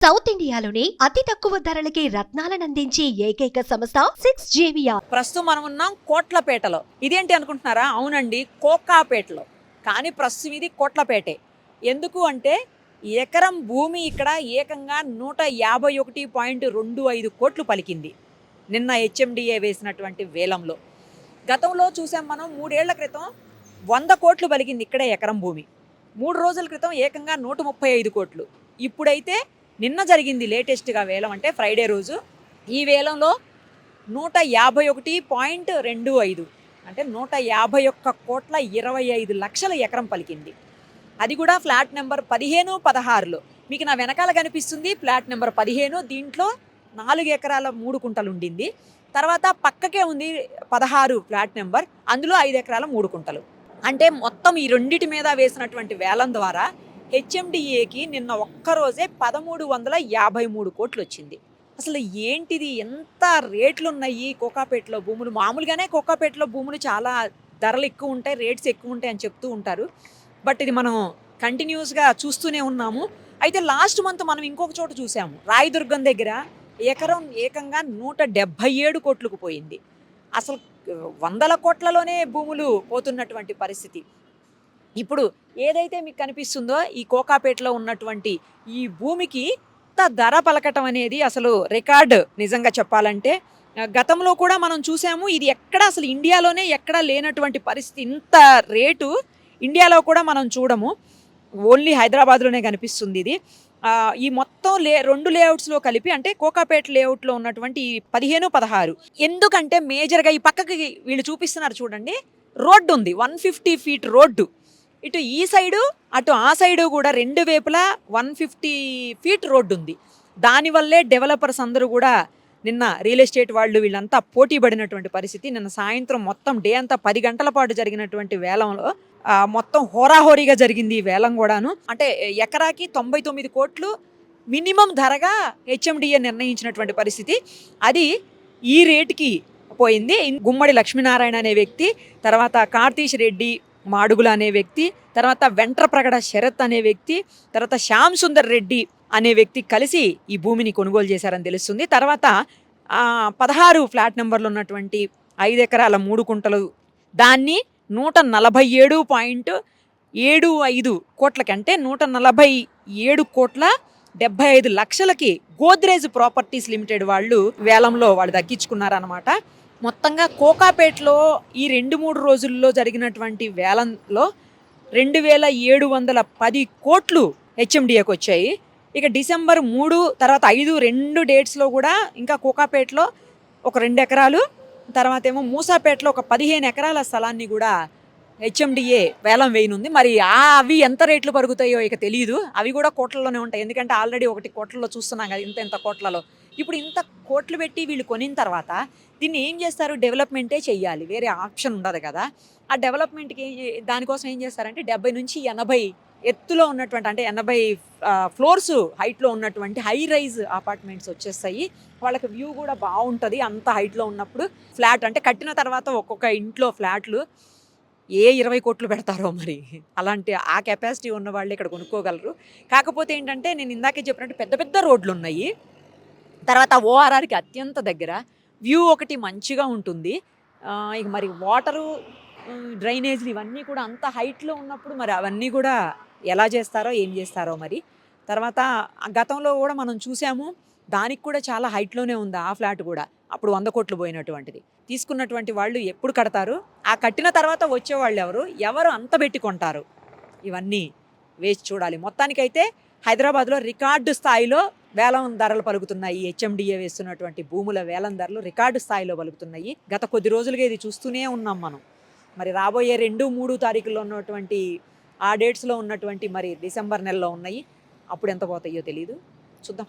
South ఇండియాలోని అతి తక్కువ ధరలకి రత్నాలనందించే ఏకైక సంస్థ 6JVR. ప్రస్తుతం మనం ఉన్నాం కోట్లపేటలో. ఇదేంటి అనుకుంటున్నారా? అవునండి, కోకాపేటలో. కానీ ప్రస్తుతం ఇది కోట్లపేటే. ఎందుకు అంటే ఎకరం భూమి ఇక్కడ ఏకంగా 151.25 కోట్లు పలికింది నిన్న హెచ్ఎండిఏ వేసినటువంటి వేలంలో. గతంలో చూసాం మనం 3 ఏళ్ల క్రితం 100 కోట్లు పలికింది ఇక్కడే ఎకరం భూమి. 3 రోజుల క్రితం ఏకంగా 135 కోట్లు. ఇప్పుడైతే నిన్న జరిగింది లేటెస్ట్గా వేలం, అంటే ఫ్రైడే రోజు. ఈ వేలంలో 151.25 అంటే 151,25,00,000 ఎకరం పలికింది. అది కూడా ఫ్లాట్ నెంబర్ 15, 16లో. మీకు నా వెనకాల కనిపిస్తుంది ఫ్లాట్ నెంబర్ 15. దీంట్లో 4 ఎకరాల 3 కుంటలు ఉండింది. తర్వాత పక్కకే ఉంది 16 ఫ్లాట్ నెంబర్, అందులో 5 ఎకరాల 3 కుంటలు. అంటే మొత్తం ఈ రెండిటి మీద వేసినటువంటి వేలం ద్వారా హెచ్ఎండిఏకి నిన్న ఒక్కరోజే 1,353 కోట్లు వచ్చింది. అసలు ఏంటిది, ఎంత రేట్లు ఉన్నాయి కోకాపేటలో భూములు? మామూలుగానే కోకాపేటలో భూములు చాలా ధరలు ఎక్కువ ఉంటాయి, రేట్స్ ఎక్కువ ఉంటాయి అని చెప్తూ ఉంటారు. బట్ ఇది మనం కంటిన్యూస్గా చూస్తూనే ఉన్నాము. అయితే లాస్ట్ మంత్ మనం ఇంకొక చోట చూసాము, రాయదుర్గం దగ్గర ఎకరం ఏకంగా 177 కోట్లకు పోయింది. అసలు వందల కోట్లలోనే భూములు పోతున్నటువంటి పరిస్థితి. ఇప్పుడు ఏదైతే మీకు కనిపిస్తుందో ఈ కోకాపేటలో ఉన్నటువంటి ఈ భూమికి ఇంత ధర పలకటం అనేది అసలు రికార్డ్. నిజంగా చెప్పాలంటే గతంలో కూడా మనం చూసాము, ఇది ఎక్కడ అసలు ఇండియాలోనే ఎక్కడా లేనటువంటి పరిస్థితి. ఇంత రేటు ఇండియాలో కూడా మనం చూడము, ఓన్లీ హైదరాబాద్లోనే కనిపిస్తుంది ఇది. ఈ మొత్తం 2 లేఅవుట్స్లో కలిపి, అంటే కోకాపేట లేఅవుట్లో ఉన్నటువంటి 15, 16. ఎందుకంటే మేజర్గా ఈ పక్కకి వీళ్ళు చూపిస్తున్నారు చూడండి, రోడ్డు ఉంది, 150 ఫీట్ రోడ్డు. ఇటు ఈ సైడు అటు ఆ సైడు కూడా 2 వైపులా 150 ఫీట్ రోడ్డు ఉంది. దానివల్లే డెవలపర్స్ అందరూ కూడా నిన్న రియల్ ఎస్టేట్ వాళ్ళు వీళ్ళంతా పోటీ పడినటువంటి పరిస్థితి. నిన్న సాయంత్రం మొత్తం డే అంతా 10 గంటల పాటు జరిగినటువంటి వేలంలో మొత్తం హోరాహోరీగా జరిగింది ఈ వేలం కూడాను. అంటే ఎకరాకి 99 కోట్లు మినిమం ధరగా హెచ్ఎండిఏ నిర్ణయించినటువంటి పరిస్థితి. అది ఈ రేటుకి పోయింది. గుమ్మడి లక్ష్మీనారాయణ అనే వ్యక్తి, తర్వాత కార్తీష్ రెడ్డి మాడుగుల అనే వ్యక్తి, తర్వాత వెంట్రప్రగడ శరత్ అనే వ్యక్తి, తర్వాత శ్యామ్ సుందర్ రెడ్డి అనే వ్యక్తి కలిసి ఈ భూమిని కొనుగోలు చేశారని తెలుస్తుంది. తర్వాత 16 ఫ్లాట్ నెంబర్లో ఉన్నటువంటి 5 ఎకరాల 3 కుంటలు దాన్ని 147.75 కోట్లకి, అంటే 147,75,00,000కి గోద్రేజ్ ప్రాపర్టీస్ లిమిటెడ్ వాళ్ళు వేలంలో వాళ్ళు దక్కించుకున్నారనమాట. మొత్తంగా కోకాపేటలో ఈ 2-3 రోజుల్లో జరిగినటువంటి వేలంలో 2,710 కోట్లు హెచ్ఎండిఏకి వచ్చాయి. ఇక డిసెంబర్ 3 తర్వాత 5 2 డేట్స్లో కూడా ఇంకా కోకాపేటలో ఒక 2 ఎకరాలు, తర్వాత ఏమో మూసాపేటలో ఒక 15 ఎకరాల స్థలాన్ని కూడా హెచ్ఎండిఏ వేలం వేయనుంది. మరి అవి ఎంత రేట్లు పరుగుతాయో ఇక తెలియదు. అవి కూడా కోట్లలోనే ఉంటాయి, ఎందుకంటే ఆల్రెడీ 1 కోట్లలో చూస్తున్నాం కదా, ఇంత కోట్లలో. ఇప్పుడు ఇంత కోట్లు పెట్టి వీళ్ళు కొనిన తర్వాత దీన్ని ఏం చేస్తారు? డెవలప్మెంటే చెయ్యాలి, వేరే ఆప్షన్ ఉండదు కదా. ఆ డెవలప్మెంట్కి దానికోసం ఏం చేస్తారంటే 70 నుంచి 80 ఎత్తులో ఉన్నటువంటి, అంటే 80 ఫ్లోర్స్ హైట్లో ఉన్నటువంటి హై రైజ్ అపార్ట్మెంట్స్ వచ్చేస్తాయి. వాళ్ళకి వ్యూ కూడా బాగుంటుంది అంత హైట్లో ఉన్నప్పుడు. ఫ్లాట్ అంటే కట్టిన తర్వాత ఒక్కొక్క ఇంట్లో ఫ్లాట్లు 20 కోట్లు పెడతారో మరి. అలాంటి ఆ కెపాసిటీ ఉన్న వాళ్ళు ఇక్కడ కొనుక్కోగలరు. కాకపోతే ఏంటంటే నేను ఇందాకే చెప్పినట్టు పెద్ద పెద్ద రోడ్లు ఉన్నాయి. తర్వాత ఓఆర్ఆర్కి అత్యంత దగ్గర, వ్యూ ఒకటి మంచిగా ఉంటుంది. ఇక మరి వాటరు, డ్రైనేజీలు ఇవన్నీ కూడా అంత హైట్లో ఉన్నప్పుడు మరి అవన్నీ కూడా ఎలా చేస్తారో ఏం చేస్తారో మరి. తర్వాత గతంలో కూడా మనం చూసాము, దానికి కూడా చాలా హైట్లోనే ఉంది ఆ ఫ్లాట్ కూడా, అప్పుడు 100 కోట్లు పోయినటువంటిది. తీసుకున్నటువంటి వాళ్ళు ఎప్పుడు కడతారు? ఆ కట్టిన తర్వాత వచ్చేవాళ్ళు ఎవరు అంత పెట్టి కొంటారు? ఇవన్నీ వేసి చూడాలి. మొత్తానికైతే హైదరాబాద్లో రికార్డు స్థాయిలో వేలం ధరలు పలుకుతున్నాయి. హెచ్ఎండిఏ వేస్తున్నటువంటి భూముల వేలం ధరలు రికార్డు స్థాయిలో పలుకుతున్నాయి. గత కొద్ది రోజులుగా ఇది చూస్తూనే ఉన్నాం మనం. మరి రాబోయే 2, 3 తారీఖుల్లో ఉన్నటువంటి ఆ డేట్స్లో ఉన్నటువంటి మరి డిసెంబర్ నెలలో ఉన్నాయి. అప్పుడు ఎంత పోతాయో తెలియదు, చూద్దాం.